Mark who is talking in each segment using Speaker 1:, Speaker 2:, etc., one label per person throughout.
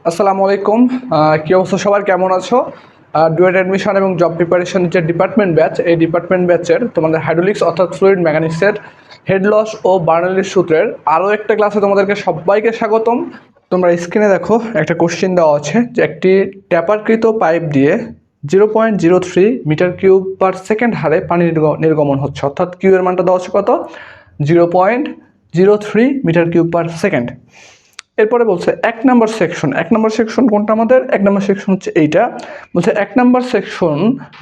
Speaker 1: আসসালামু আলাইকুম। কি অবস্থা সবার, কেমন আছো? ডুয়েট অ্যাডমিশন এবং জব প্রিপারেশন যে ডিপার্টমেন্ট ব্যাচ, এই ডিপার্টমেন্ট ব্যাচের তোমাদের হাইড্রোলিক্স অর্থাৎ ফ্লুইড মেকানিক্সের হেড লস ও বার্নলির সূত্রের আরও একটা ক্লাসে তোমাদেরকে সবাইকে স্বাগতম। তোমরা স্ক্রিনে দেখো একটা কোশ্চেন দেওয়া আছে যে একটি ট্যাপারকৃত পাইপ দিয়ে 0.03 মিটার কিউব পার সেকেন্ড হারে পানি নির্গমন হচ্ছে, অর্থাৎ কিউ এর মানটা দেওয়া আছে কত, 0.03 মিটার কিউব পার সেকেন্ড। এরপরে বলছে এক নম্বর সেকশন কোনটা আমাদের? এক নম্বর সেকশন হচ্ছে এইটা। বলছে এক নম্বর সেকশন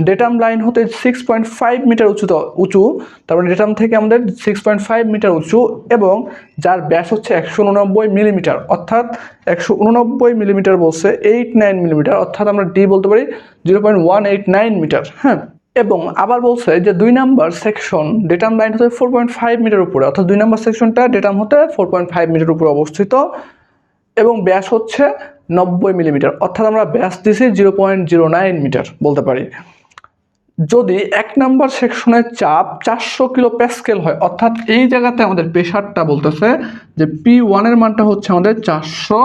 Speaker 1: ডেটাম লাইন হতে 6.5 মিটার উঁচু, তারপরে ডেটাম থেকে আমাদের 6.5 মিটার উঁচু এবং যার ব্যাস হচ্ছে 189 মিলিমিটার, অর্থাৎ 189 মিলিমিটার বলছে 89 মিলিমিটার, অর্থাৎ আমরা ডি বলতে পারি 0.189 মিটার। হ্যাঁ, এবং আবার বলছে যে দুই নাম্বার সেকশন ডেটাম লাইন হতে 4.5 মিটার উপরে, অর্থাৎ দুই নাম্বার সেকশনটা ডেটাম হতে 4.5 মিটার উপরে অবস্থিত এবং ব্যাস হচ্ছে 90 মিলিমিটার, অর্থাৎ আমরা ব্যাস দিছি 0.09 মিটার বলতে পারি। যদি এক নাম্বার সেকশনের চাপ 400 কিলো প্যাসকেল হয়, অর্থাৎ এই জায়গাতে আমাদের প্রেশারটা বলতেছে যে P1 এর মানটা হচ্ছে আমাদের 400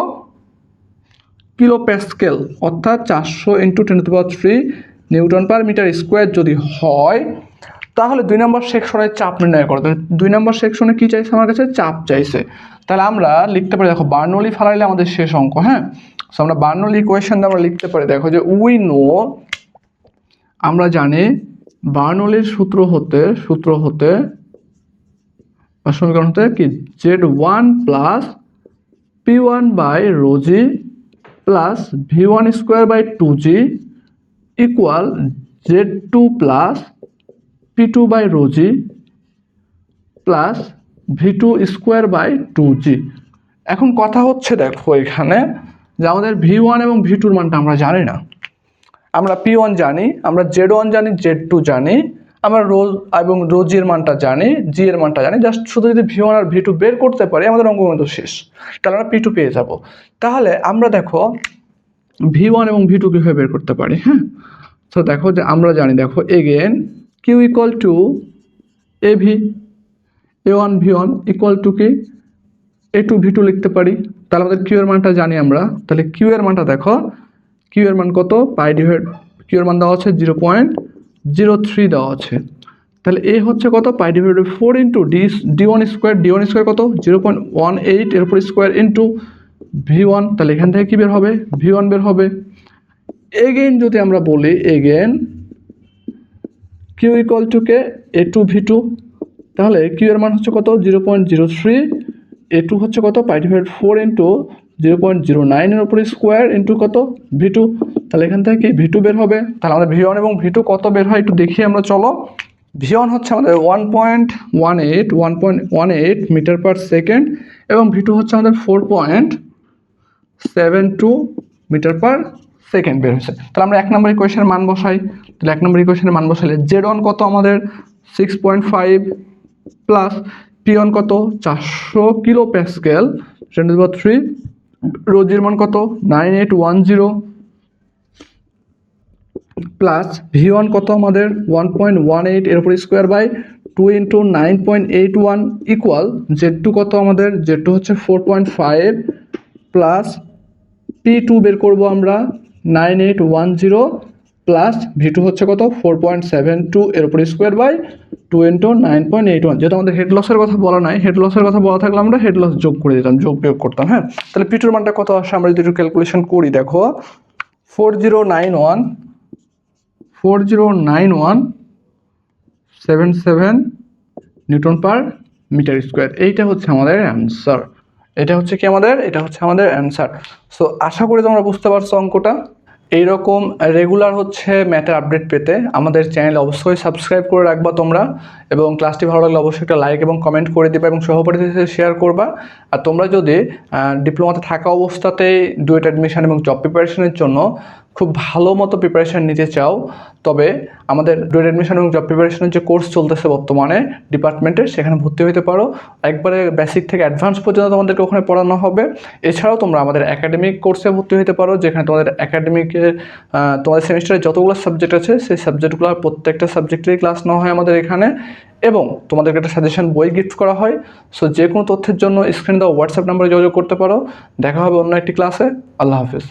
Speaker 1: কিলো প্যাসকেল, অর্থাৎ 400 into 10³ newton per metre square যদি হয়, তাহলে দুই নম্বর সেকশনের চাপ নির্ণয় করতে। দুই নম্বর সেকশনে কি চাইছে আমার কাছে? চাপ চাইছে। তাহলে আমরা লিখতে পারি, দেখো বার্নৌলি ফালাইলে আমাদের শেষ অঙ্ক। হ্যাঁ, সো আমরা বার্নৌলি ইকুয়েশন আমরা লিখতে পারি, দেখো যে উই নো, আমরা জানি বার্নৌলির সূত্র হতে বা সমীকরণ হতে কি, Z1 plus P1 by rho g plus V1 square by 2G equal Z2 plus P2 by rho g plus V2 square by 2G। এখন কথা হচ্ছে, দেখো এখানে যে আমাদের V1 এবং V2-র মানটা আমরা জানি না। আমরা P1 জানি, আমরা Z1 জানি, Z2 জানি, আমরা রো এবং রো জি এর মানটা জানি, জি এর মানটা জানি। জাস্ট শুধু যদি V1 আর V2 বের করতে পারি আমাদের অঙ্ক কিন্তু শেষ, তাহলে আমরা P2 পেয়ে যাব। তাহলে আমরা দেখো V1 এবং V2 কিভাবে বের করতে পারি। হ্যাঁ, তো দেখো যে আমরা জানি, দেখো again Q equal to AV, A1 V1 equal to কি A2 V2 লিখতে পারি। তাহলে আমাদের কিউ এর মানটা জানি আমরা, তাহলে কিউ এর মানটা দেখো, কিউ এর মান কত, পাই ডিভাইড কিউ এর মান দেওয়া আছে 0.03 দেওয়া আছে। তাহলে এ হচ্ছে কত, পাই ডিভাইড 4 ইন্টু D1 স্কোয়ার কত 0.18 এর উপর স্কোয়ার ইন্টু V1, তাহলে এখান থেকে কি বের হবে, V1 বের হবে। এগেইন যদি আমরা বলি, again Q equal to K A2 V2, তাহলে কিউ এর মান হচ্ছে কত 0.03, A2 হচ্ছে কত পাই ডিভাইড 4 ইন্টু 0.09 এর উপর স্কোয়ার ইন্টু কত V2, তাহলে এখান থেকে কি V2 বের হবে। তাহলে আমাদের V1 এবং V2 কত বের হয় একটু দেখি আমরা, চলো। V1 হচ্ছে আমাদের 1.18 মিটার পার সেকেন্ড এবং V2 হচ্ছে আমাদের 4.72 মিটার পার সেকেন্ড বের হয়েছে। তাহলে আমরা এক নম্বর ইকুয়েশনের মান বসাই। তাহলে এক নম্বর ইকুয়েশনের মান বসাইলে Z1 কত আমাদের 6.5 প্লাস P1 কত 400 কিলো প্যাসকেল 10³ রোজির মান কত 9810 প্লাস V1 কত আমাদের 1.18 এর উপর square by 2 into 9.81 equal Z2 কত আমাদের, Z2 হচ্ছে 4.5 প্লাস P2 বের করবো আমরা 9810 প্লাস V2 হচ্ছে কত 4.72 এর উপর স্কোয়ার বাই 2 ইন্টু 9.81। যেহেতু আমাদের হেড লসের কথা বলা নাই, হেড লসের কথা বলা থাকলে আমরা হেড লস যোগ করে দিতাম, যোগ বিয়োগ করতাম। হ্যাঁ, তাহলে P2-র মানটা কত আসে আমরা যদি একটু ক্যালকুলেশন করি, দেখো 409177 নিউটন পার মিটার স্কোয়ার। এইটা হচ্ছে আমাদের অ্যান্সার, এটা হচ্ছে কি আমাদের, এটা হচ্ছে আমাদের অ্যান্সার। সো আশা করি তোমরা বুঝতে পারছো অঙ্কটা। এইরকম রেগুলার হচ্ছে ম্যাথের আপডেট পেতে আমাদের চ্যানেল অবশ্যই সাবস্ক্রাইব করে রাখবা তোমরা, এবং ক্লাসটি ভালো লাগলে অবশ্যই একটা লাইক এবং কমেন্ট করে দিবা এবং সহপাঠীদের সাথে শেয়ার করবা। আর তোমরা যদি ডিপ্লোমাতে থাকা অবস্থাতেই ডুয়েট অ্যাডমিশন এবং জব প্রিপারেশনের জন্য খুব ভালো মতো প্রিপারেশান নিতে চাও, তবে আমাদের ডুয়েট অ্যাডমিশন এবং জব প্রিপারেশনের যে কোর্স চলতেছে বর্তমানে ডিপার্টমেন্টের, সেখানে ভর্তি হতে পারো। একবারে বেসিক থেকে অ্যাডভান্স পর্যন্ত তোমাদেরকে ওখানে পড়ানো হবে। এছাড়াও তোমরা আমাদের একাডেমিক কোর্সে ভর্তি হতে পারো, যেখানে তোমাদের একাডেমিকের তোমাদের সেমিস্টারে যতগুলো সাবজেক্ট আছে সেই সাবজেক্টগুলো প্রত্যেকটা সাবজেক্টেরই ক্লাস নেওয়া হয় আমাদের এখানে। এবং তোমাদেরকে একটা সাজেশন বই গিফট করা হয়। সো যে কোনো তথ্যের জন্য স্ক্রিনে দেওয়া হোয়াটসঅ্যাপ নাম্বারে যোগাযোগ করতে পারো। দেখা হবে অন্য একটি ক্লাসে। আল্লাহ হাফিজ।